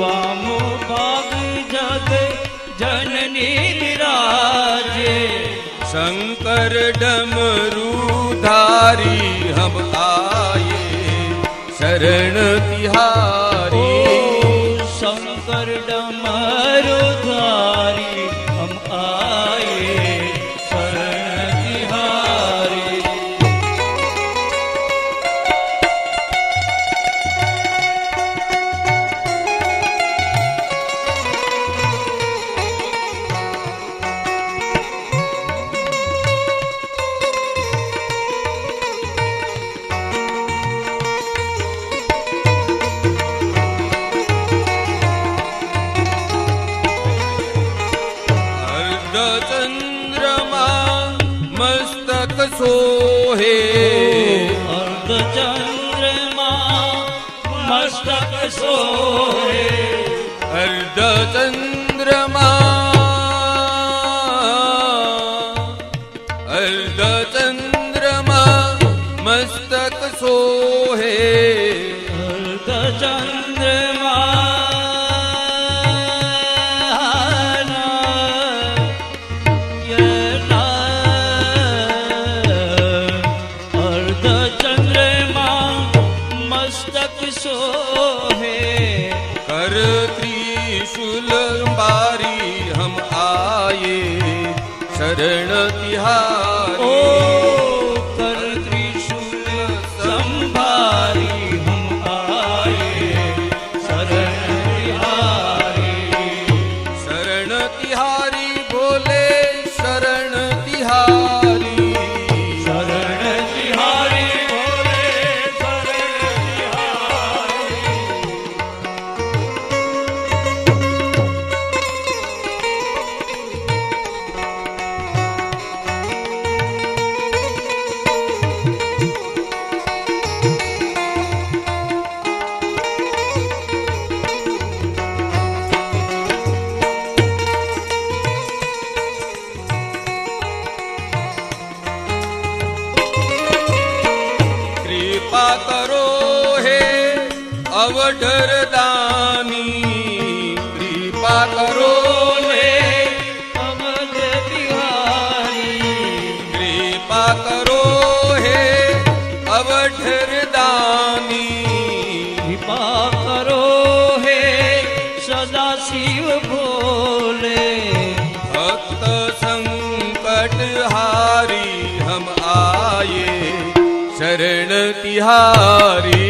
वाम भाग जग जननी विराजे शंकर डमरूधारी हम आए शरण तिहारी शंकर डमरुधारी हम आए शरण तिहारी अर्ध चंद्रमा मस्तक सोहे अर्ध चंद्रमा मस्तक सोहे अर्ध चंद्रमा अर्ध चंद्रमा मस्तक सोहे अर्ध चंद्रमा अर्ध चंद्रमा मस्तक सोहे कर त्रिशूल बारी हम आए शरण तिहारी ओ कर त्रिशूल संभारी हम आए शरण तिहारी शरण तिहारी भोले शरण तिहारी शरण तिहारी भोले शरण तिहारी कृपा करो हे अवधर दानी कृपा करो हे अवध बिहारी कृपा करो हे अवधर दानी कृपा करो हे सदा शिव भोले भक्त संकट हारी हम आए शरण तिहारी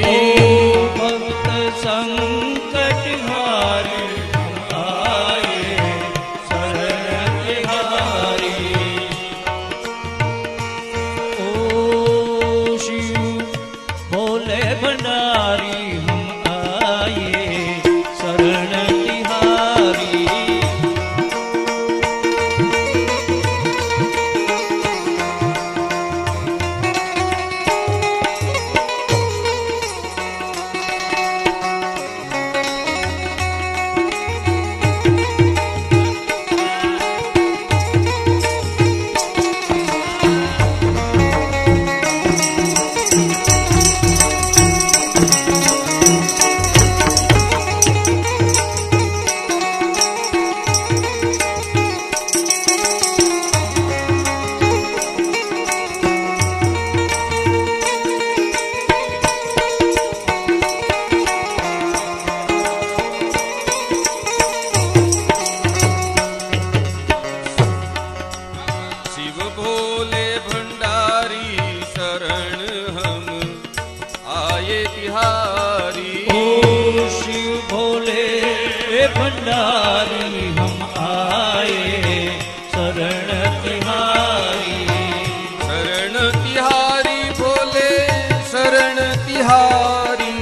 भक्त संकट हारी हम आए शरण तिहारी ओ शिव भोले भंडारी हम आए शरण तिहारी भंडारी हम आए शरण तिहारी शरण तिहारी बोले शरण तिहारी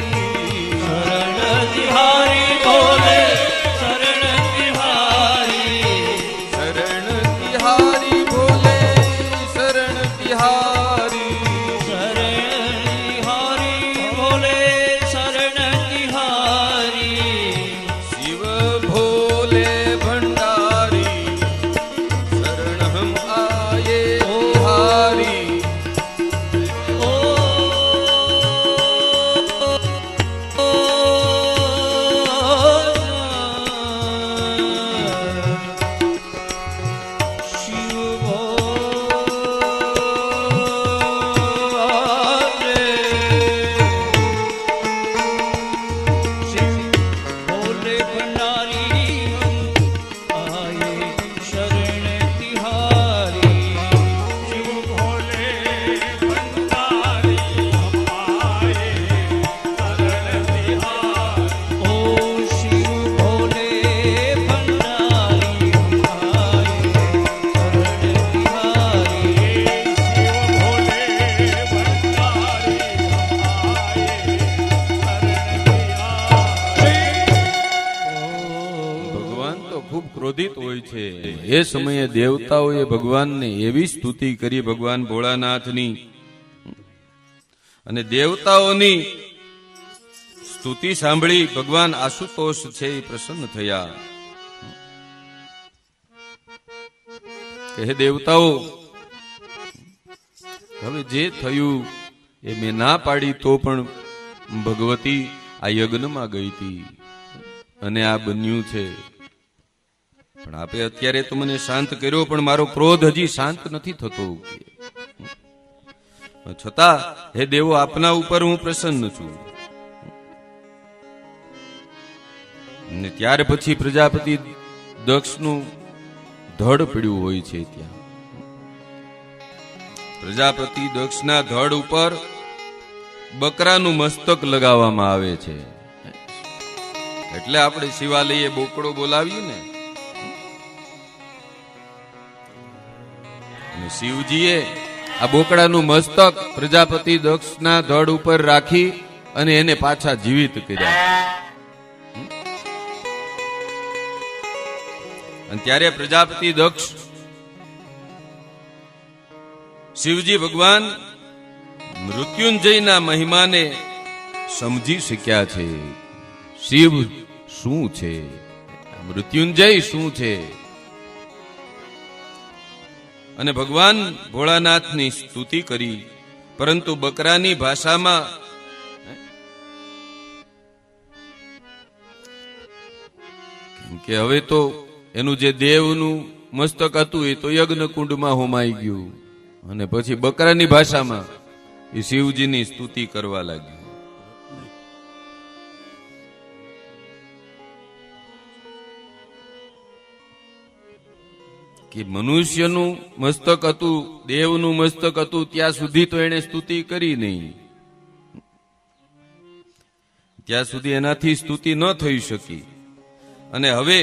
शरण तिहारी बोले शरण तिहारी शरण तिहारी बोले शरण तिहारी शरण तिहारी बोले शरण तिहारी शिव भोले भंडारी शरण हम आए तिहारी ओ शिव भोले भंडारी आए शरण तिहारी शिव भोले भंडारी हम आए शरण तिहारी ओ शिव भोले भंडारी हम आए शरण तिहारी शिव भोले भंडारी ભગવાન તો ખૂબ ક્રોધિત હોય છે. એ સમયે દેવતાઓએ ભગવાનને એવી સ્તુતિ કરી ભગવાન ભોળાનાથની, અને દેવતાઓની સ્તુતિ સાંભળી ભગવાન આશુતોષ છે એ પ્રસન્ન થયા કે હે દેવતાઓ, હવે જે થયું એ મેં ના પાડી તો પણ ભગવતી આ યજ્ઞમાં ગઈ હતી અને આ બન્યું છે. પણ આપે અત્યારે તો મને શાંત કર્યો, પણ મારો ક્રોધ હજી શાંત નથી થતો. છતાં હે દેવો, આપના ઉપર હું પ્રસન્ન છું. ને ત્યાર પછી પ્રજાપતિ દક્ષનું ધડ પડ્યું હોય છે. ત્યાં પ્રજાપતિ દક્ષના ધડ ઉપર બકરાનું મસ્તક લગાવવામાં આવે છે. એટલે આપણે શિવાલયે બોકડો બોલાવ્યું ને, અને શિવજીએ આ બોકડાનું મસ્તક પ્રજાપતિ દક્ષના ધડ ઉપર રાખી અને એને પાછા જીવિત કર્યા. અને ત્યારે પ્રજાપતિ દક્ષ શિવજી ભગવાન મૃત્યુંજયના મહિમાને સમજી શક્યા છે. શિવ શું છે, મૃત્યુંજય શું છે, અને ભગવાન ભોળાનાથની સ્તુતિ કરી. પરંતુ બકરાની ભાષામાં કેમ કે હવે તો એનું જે દેવનું મસ્તક હતું એ તો યજ્ઞ કુંડમાં હોમાઈ ગયું, અને પછી બકરાની ભાષામાં એ શિવજીની સ્તુતિ કરવા લાગ્યું. કે મનુષ્યનું મસ્તક હતું, દેવનું મસ્તક હતું, ત્યાં સુધી તો એને સ્તુતિ કરી નહીં. ત્યાં સુધી એનાથી સ્તુતિ ન થઈ શકી. અને હવે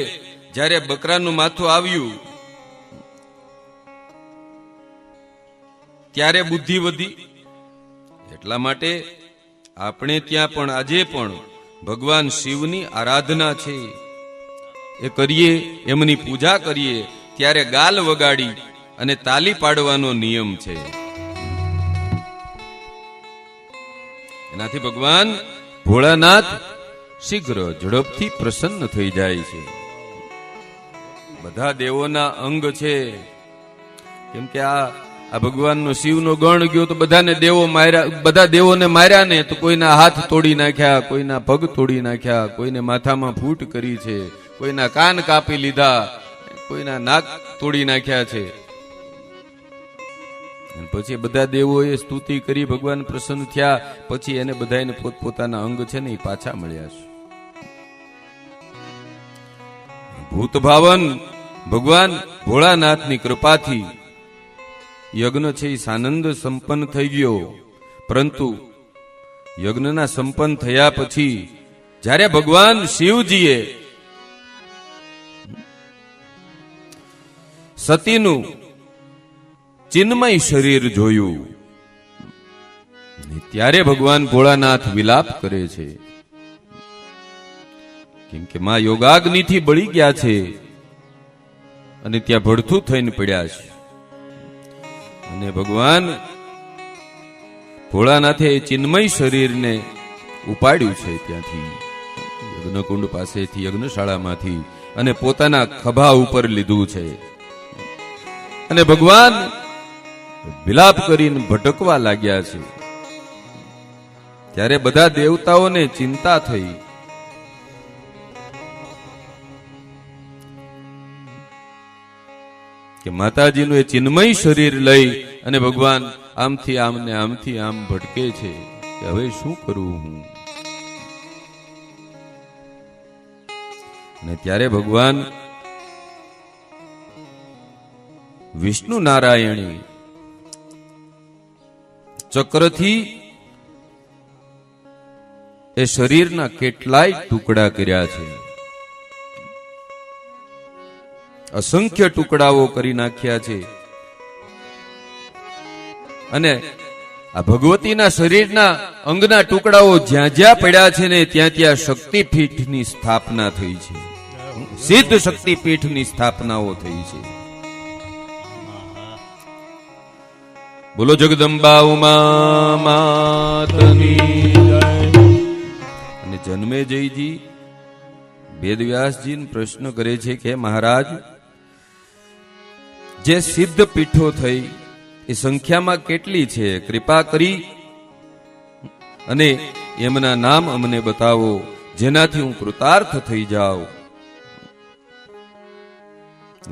જ્યારે બકરાનું માથું આવ્યું ત્યારે બુદ્ધિ વધી. એટલા માટે આપણે ત્યાં પણ આજે પણ ભગવાન શિવની આરાધના છે એ કરીએ, એમની પૂજા કરીએ ત્યારે ગાલ વગાડી અને તાલી પાડવાનો નિયમ છે. એનાથી ભગવાન ભોળાનાથ શીઘ્ર ઝડપથી પ્રસન્ન થઈ જાય છે. બધા દેવોના અંગ છે, કેમ કે આ ભગવાનનો શિવનો ગણ ગયો તો બધાને દેવો માર્યા, બધા દેવોને માર્યા ને તો કોઈના હાથ તોડી નાખ્યા, કોઈના પગ તોડી નાખ્યા, કોઈને માથામાં ફૂટ કરી છે, કોઈના કાન કાપી લીધા, કોઈના નાક તોડી નાખ્યા છે. પછી બધા દેવોએ સ્તુતિ કરી, ભગવાન પ્રસન્ન થયા. પછી એને બધાને પોતપોતાના અંગ છે ને એ પાછા મળ્યા છે. ભૂત ભાવન ભગવાન ભોળાનાથની કૃપાથી યજ્ઞ છે એ સાનંદ સંપન્ન થઈ ગયો. પરંતુ યજ્ઞના સંપન્ન થયા પછી જ્યારે ભગવાન શિવજીએ સતીનું ચિન્મય શરીર જોયું ત્યારે ભગવાન ભોળાનાથ વિલાપ કરે છે, કેમ કે માં યોગાગ્નિથી બળી ગયા છે અને ત્યાં ભડથું થઈને પડ્યા છે. અને ભગવાન ભોળાનાથે એ ચિન્મય શરીરને ઉપાડ્યું છે ત્યાંથી યજ્ઞકુંડ પાસેથી, યજ્ઞશાળામાંથી, અને પોતાના ખભા ઉપર લીધું છે. અને ભગવાન વિલાપ કરીને ભટકવા લાગ્યા છે. ત્યારે બધા દેવતાઓને ચિંતા થઈ કે માતાજીનું એ ચિન્મય શરીર લઈ અને ભગવાન આમથી આમ ને આમથી આમ ભટકે છે કે હવે શું કરું હું. અને ત્યારે ભગવાન વિષ્ણુ નારાયણે ચક્રથી એ શરીરના કેટલાય ટુકડા કર્યા છે. અસંખ્ય ટુકડાઓ કરી નાખ્યા છે. અને આ ભગવતીના શરીરના અંગના ટુકડાઓ જ્યાં જ્યાં પડ્યા છે ને ત્યાં ત્યાં શક્તિપીઠની સ્થાપના થઈ છે. સિદ્ધ શક્તિપીઠની સ્થાપનાઓ થઈ છે. બોલો જગદંબા ઉમા માતની જય. અને જન્મેજયજી વેદવ્યાસજીને પ્રશ્ન કરે છે કે મહારાજ, જે સિદ્ધ પીઠો થઈ એ સંખ્યામાં કેટલી છે? કૃપા કરી અને એમના નામ અમને બતાવો, જેનાથી હું કૃતાર્થ થઈ જાઉં.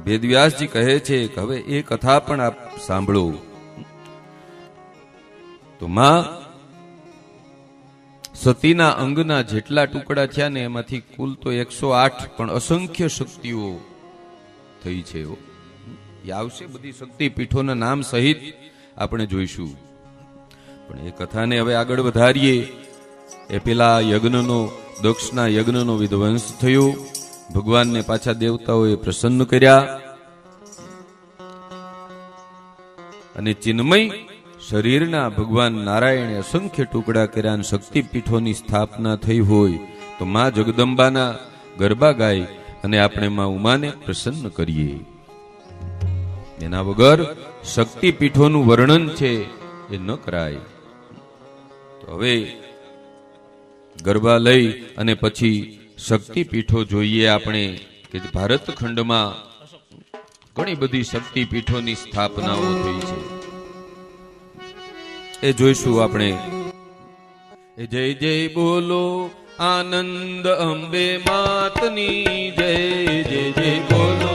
વેદવ્યાસજી કહે છે કે હવે એ કથા પણ આપ સાંભળો. તો માં સતીના અંગના જેટલા ટુકડા થયા ને એમાંથી કુલ તો 108 પણ અસંખ્ય શક્તિઓ થઈ છે. એ આવશે, બધી શક્તિ પીઠોના નામ સહિત આપણે જોઈશું. પણ એ કથાને હવે આગળ વધારીએ એ પેલા યજ્ઞનો, દક્ષના યજ્ઞનો વિધ્વંસ થયો. ભગવાનને પાછા દેવતાઓએ પ્રસન્ન કર્યા અને ચિન્મય શરીરના ભગવાન નારાયણે અસંખ્ય ટુકડા કર્યા અને શક્તિપીઠોની સ્થાપના થઈ હોય તો માં જગદંબાના ગરબા ગાય અને આપણે માં ઉમાને પ્રસન્ન કરીએ. એના વગર શક્તિપીઠોનું વર્ણન છે એ ન કરાય. તો હવે ગરબા લઈ અને પછી શક્તિપીઠો જોઈએ આપણે કે ભારત ખંડમાં ઘણી બધી શક્તિપીઠોની સ્થાપનાઓ થઈ છે. એ જોઈશું આપણે. એ જય જય બોલો આનંદ અંબે માતની જય, જય જય બોલો